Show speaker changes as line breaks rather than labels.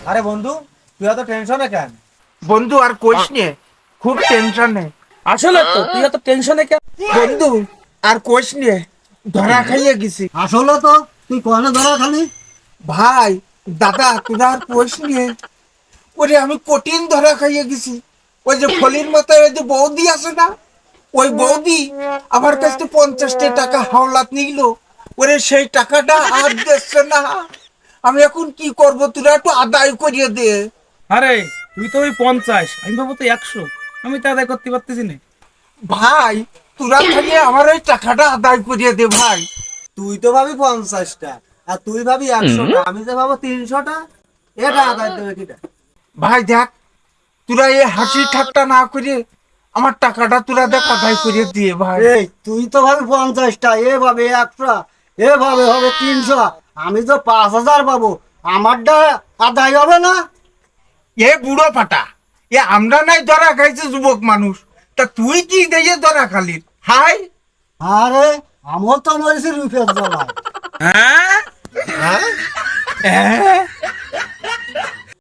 আরে বন্ধু, তুই এত টেনশনে কেন?
বন্ধু আর কোষ নিয়ে খুব টেনশনে।
আসলে তো তুই এত টেনশনে কেন?
বন্ধু আর কোষ নিয়ে ধরা খাইয়ে গেছি।
আসলে তো তুই কনে ধরা খালি?
ভাই দাদা তোরা আর কোষ নিয়ে ওরে আমি কঠিন ধরা খাইয়ে গেছি। ওই যে ফলির মাথায় ওই যে বৌদি আছে না, ওই বৌদি আমার কাছ থেকে 50টা টাকা হাওলাত নিল। ওরে সেই টাকাটা আর দিচ্ছে না। আমি এখন কি করব, তোরা একটু আদায় করিয়ে দে।
আরে তুই তো ওই 50, আমি ভাবো তো 100। আমি তো আদায় করতে পারতেছি না।
ভাই তোরা খালি আমার ওই টাকাটা আদায় করিয়ে দে ভাই।
তুই তো ভাবি 50টা আর তুই ভাবি 100টা, আমি যে ভাবো 300টা। এটা আদায় দেবে কিটা?
ভাই দেখ, তোরা এই হাসি ঠাট্টা না করে আমার টাকাটা তোরা দেখ আদায় করে দিয়ে ভাই।
এই তুই তো ভাবি 50টা, এভাবে 100, এভাবে হবে 300, আমি তো 5,000 পাবো, আমারটা আদায় হবে না?
এ বুড়ো ফাটা, এ আমরা নাই ধরা খাইছে যুবক মানুষ, তা তুই কি দিয়ে ধরা খালি? হাই
আরে আমার তো মরেছি রুপের জ্বালায়।
হ্যাঁ
হ্যাঁ,
হ্যাঁ